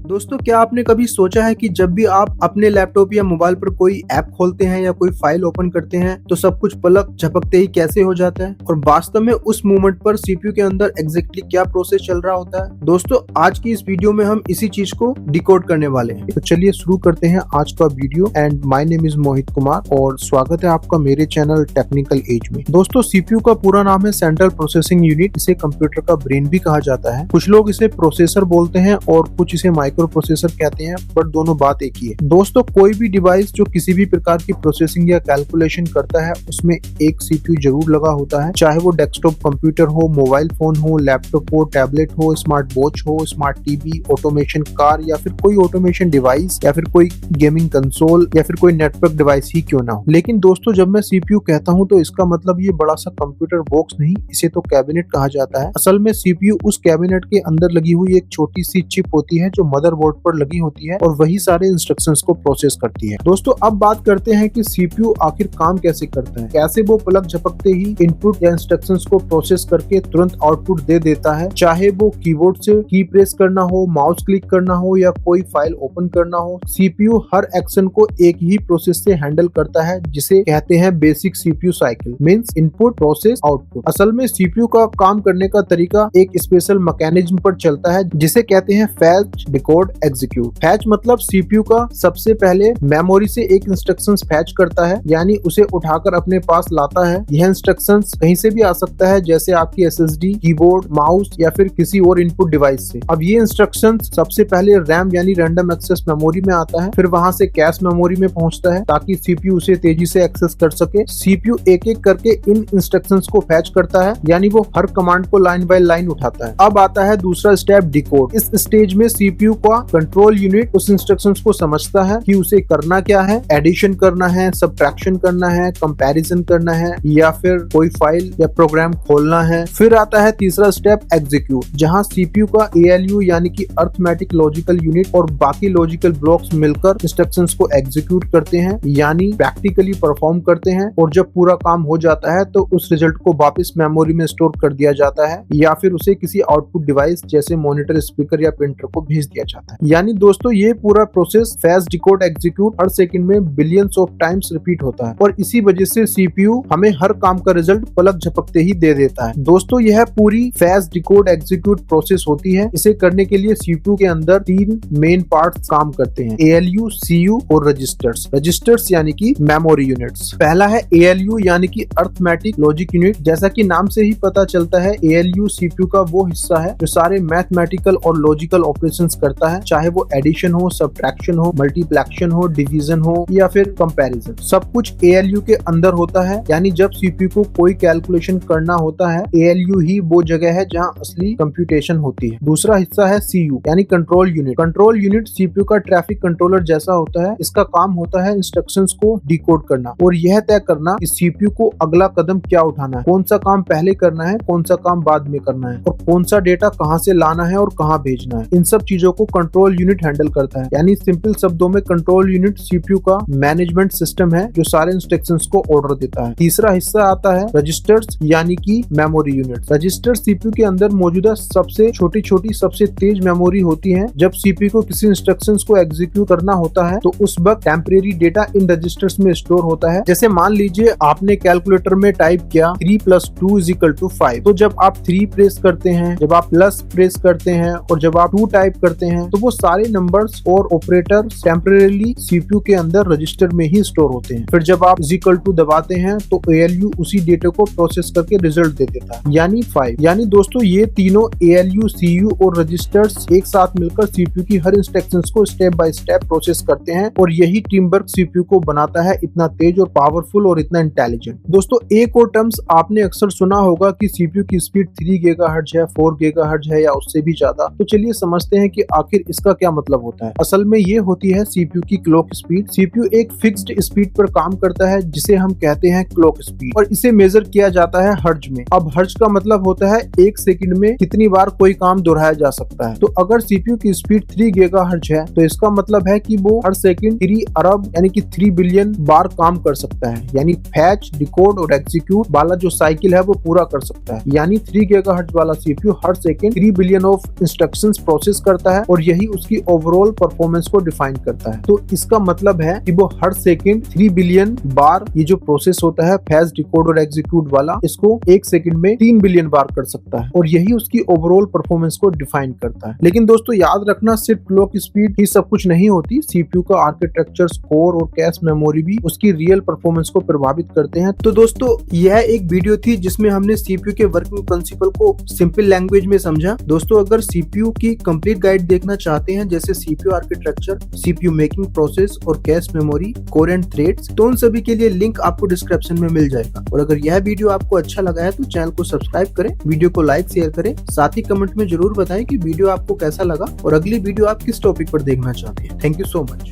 दोस्तों, क्या आपने कभी सोचा है कि जब भी आप अपने लैपटॉप या मोबाइल पर कोई ऐप खोलते हैं या कोई फाइल ओपन करते हैं तो सब कुछ पलक झपकते ही कैसे हो जाता है और वास्तव में उस मोमेंट पर सीपीयू के अंदर एग्जैक्टली क्या प्रोसेस चल रहा होता है। दोस्तों, आज की इस वीडियो में हम इसी चीज को डिकोड करने वाले हैं। तो चलिए शुरू करते हैं आज का video. And my name is Mohit Kumar और स्वागत है आपका मेरे चैनल टेक्निकल एज में। दोस्तों, सीपीयू का पूरा नाम है सेंट्रल प्रोसेसिंग यूनिट। इसे कंप्यूटर का ब्रेन भी कहा जाता है। कुछ लोग इसे प्रोसेसर बोलते हैं और कुछ इसे माइक्रो प्रोसेसर कहते हैं, बट दोनों बात एक ही है। दोस्तों, कोई भी डिवाइस जो किसी भी प्रकार की प्रोसेसिंग या कैलकुलेशन करता है उसमें एक सीपीयू जरूर लगा होता है, चाहे वो डेस्कटॉप कंप्यूटर हो, मोबाइल फोन हो, लैपटॉप हो, टैबलेट हो, स्मार्ट वॉच हो, स्मार्ट टीवी, ऑटोमेशन कार या फिर कोई ऑटोमेशन डिवाइस या फिर कोई गेमिंग कंसोल या फिर कोई नेटवर्क डिवाइस ही क्यों ना हो। लेकिन दोस्तों, जब मैं सीपीयू कहता हूँ तो इसका मतलब ये बड़ा सा कंप्यूटर बॉक्स नहीं, इसे तो कैबिनेट कहा जाता है। असल में सीपीयू उस कैबिनेट के अंदर लगी हुई एक छोटी सी चिप होती है जो मदरबोर्ड पर लगी होती है और वही सारे इंस्ट्रक्शंस को प्रोसेस करती है। दोस्तों, अब बात करते हैं कि सीपीयू आखिर काम कैसे करता है। कैसे वो पलक झपकते ही इनपुट या इंस्ट्रक्शंस को प्रोसेस करके तुरंत आउटपुट दे देता है, चाहे वो कीबोर्ड से की प्रेस करना हो, माउस क्लिक करना हो या कोई फाइल ओपन करना हो। सीपीयू हर एक्शन को एक ही प्रोसेस से हैंडल करता है, जिसे कहते हैं basic CPU cycle, means input process output. असल में सीपीयू का काम करने का तरीका एक स्पेशल मैकेनिज्म पर चलता है जिसे कहते हैं फैच डिकोड एग्जीक्यूट। फैच मतलब सीपीयू का सबसे पहले मेमोरी से एक इंस्ट्रक्शंस फैच करता है, यानी उसे उठाकर अपने पास लाता है। यह इंस्ट्रक्शंस कहीं से भी आ सकता है, जैसे आपकी एसएसडी, कीबोर्ड, माउस या फिर किसी और इनपुट डिवाइस से। अब ये इंस्ट्रक्शंस सबसे पहले रैम यानी रैंडम एक्सेस मेमोरी में आता है, फिर वहां से कैश मेमोरी में पहुंचता है ताकि सीपीयू उसे तेजी से एक्सेस कर सके। सीपीयू एक एक करके इन इंस्ट्रक्शंस को फैच करता है, यानी वो हर कमांड को लाइन बाय लाइन उठाता है। अब आता है दूसरा स्टेप, डिकोड। इस स्टेज में सीपीयू का कंट्रोल यूनिट उस इंस्ट्रक्शंस को समझता है कि उसे करना क्या है, एडिशन करना है, सबट्रैक्शन करना है, कंपैरिजन करना है या फिर कोई फाइल या प्रोग्राम खोलना है। फिर आता है तीसरा स्टेप, एग्जीक्यूट, जहां सीपीयू का एएलयू यानी कि अर्थमेटिक लॉजिकल यूनिट और बाकी लॉजिकल ब्लॉक्स मिलकर इंस्ट्रक्शंस को एग्जीक्यूट करते हैं, यानी प्रैक्टिकली परफॉर्म करते हैं। और जब पूरा काम हो जाता है तो उस रिजल्ट को वापस मेमोरी में स्टोर कर दिया जाता है या फिर उसे किसी आउटपुट डिवाइस जैसे मॉनिटर, स्पीकर या प्रिंटर को भेज दिया जाता है। यानी दोस्तों, ये पूरा प्रोसेस फैच डिकोड एग्जीक्यूट हर सेकंड में बिलियंस ऑफ टाइम्स रिपीट होता है और इसी वजह से सीपीयू हमें हर काम का रिजल्ट पलक झपकते ही दे देता है। दोस्तों, यह पूरी फैच डिकोड एग्जीक्यूट प्रोसेस होती है। इसे करने के लिए सीपीयू के अंदर तीन मेन पार्ट्स काम करते हैं, एएलयू, सीयू और रजिस्टर्स। रजिस्टर्स यानी कि मेमोरी यूनिट्स। पहला है एएलयू यानी कि अर्थमेटिक लॉजिक यूनिट। जैसा कि नाम से ही पता चलता है, एएलयू सीपीयू का वो हिस्सा है जो सारे मैथमेटिकल और लॉजिकल ऑपरेशंस करता है, चाहे वो एडिशन हो, सबट्रैक्शन हो, मल्टीप्लेक्शन हो, डिवीजन हो या फिर कंपैरिजन। सब कुछ एएलयू के अंदर होता है। यानी जब सीपीयू को कोई कैलकुलेशन करना होता है, एएलयू ही वो जगह है जहां असली कंप्यूटेशन होती है। दूसरा हिस्सा है सीयू यानी control unit. Control unit CPU का ट्रैफिक कंट्रोलर जैसा होता है। इसका काम होता है इंस्ट्रक्शंस को डिकोड करना और यह तय करना कि सीपीयू को अगला कदम क्या उठाना है, कौन सा काम पहले करना है, कौन सा काम बाद में करना है और कौन सा डेटा कहां से लाना है और कहां भेजना है। इन सब चीजों को कंट्रोल यूनिट हैंडल करता है। यानी सिंपल शब्दों में कंट्रोल यूनिट सीपीयू का मैनेजमेंट सिस्टम है जो सारे इंस्ट्रक्शंस को ऑर्डर देता है। तीसरा हिस्सा आता है रजिस्टर्स यानी कि मेमोरी यूनिट। रजिस्टर सीपीयू के अंदर मौजूदा सबसे छोटी छोटी सबसे तेज मेमोरी होती है। जब सीपीयू को किसी इंस्ट्रक्शंस को एग्जीक्यूट करना होता है तो उस वक्त टेम्परेरी डेटा इन रजिस्टर्स में स्टोर होता है। जैसे मान लीजिए आपने कैलकुलेटर में टाइप किया 3 + 2 = 5, तो जब आप 3 प्रेस करते हैं, जब आप प्लस प्रेस करते हैं और जब आप 2 टाइप करते हैं तो वो सारे नंबर्स और ऑपरेटर टेम्परेरी सीपीयू के अंदर रजिस्टर में ही स्टोर होते हैं। फिर जब आप = दबाते हैं तो एएलयू उसी डेटा को प्रोसेस करके रिजल्ट दे देता है, यानी 5। यानी दोस्तों, ये तीनों एएलयू, सीयू और रजिस्टर्स एक साथ मिलकर सीपीयू की हर इंस्ट्रक्शंस को स्टेप बाय स्टेप प्रोसेस करते हैं और यही टीम वर्क सीपीयू को बनाता है इतना तेज और पावरफुल और इतना इंटेलिजेंट। दोस्तों, एक और टर्म्स आपने अक्सर सुना होगा कि सीपीयू की स्पीड 3 गीगाहर्ट्ज है, 4 गीगाहर्ट्ज है या उससे भी ज्यादा। तो चलिए समझते हैं कि आखिर इसका क्या मतलब होता है। असल में ये होती है सीपीयू की क्लॉक स्पीड। सीपीयू एक फिक्स्ड स्पीड पर काम करता है जिसे हम कहते हैं क्लॉक स्पीड और इसे मेजर किया जाता है हर्ट्ज में। अब हर्ट्ज का मतलब होता है 1 सेकंड में कितनी बार कोई काम दोहराया जा सकता है। तो अगर सीपीयू की स्पीड 3 गीगाहर्ट्ज है तो इसका मतलब है कि वो हर सेकंड 3 अरब यानी कि 3 बिलियन बार काम कर सकता है। यानी फैच, डिकोड और एग्जीक्यूट वाला जो साइकिल है वो पूरा कर सकता है। यानी 3 गीगाहर्ट्ज वाला CPU her second 3 billion of instructions process करता है और यही उसकी ओवरऑल परफॉर्मेंस को डिफाइन करता है। तो इसका मतलब है कि वो हर सेकंड 3 बिलियन बार ये जो प्रोसेस होता है फेज डिकोड और एग्जीक्यूट वाला, इसको एक सेकंड में 3 बिलियन बार कर सकता है और यही उसकी ओवरऑल परफॉर्मेंस को डिफाइन करता है। लेकिन दोस्तों याद रखना, सिर्फ क्लॉक स्पीड ही सब कुछ नहीं होती। सीपीयू का आर्किटेक्चर, कोर और कैश मेमोरी भी उसकी रियल परफॉर्मेंस को प्रभावित करते हैं। तो दोस्तों यह एक वीडियो थी जिसमें हमने सीपीयू के वर्किंग प्रिंसिपल को सिंपल लैंग्वेज में समझा। दोस्तों अगर सीपीयू की कंप्लीट गाइड देखना चाहते हैं, जैसे CPU architecture, CPU making process और cache memory, core and threads, तो उन सभी के लिए लिंक आपको डिस्क्रिप्शन में मिल जाएगा। और अगर यह वीडियो आपको अच्छा लगा है तो चैनल को सब्सक्राइब करें, वीडियो को लाइक शेयर करें, साथ ही कमेंट में जरूर बताएं कि वीडियो आपको कैसा लगा और अगली वीडियो आप किस टॉपिक पर देखना चाहते हैं। Thank you so much.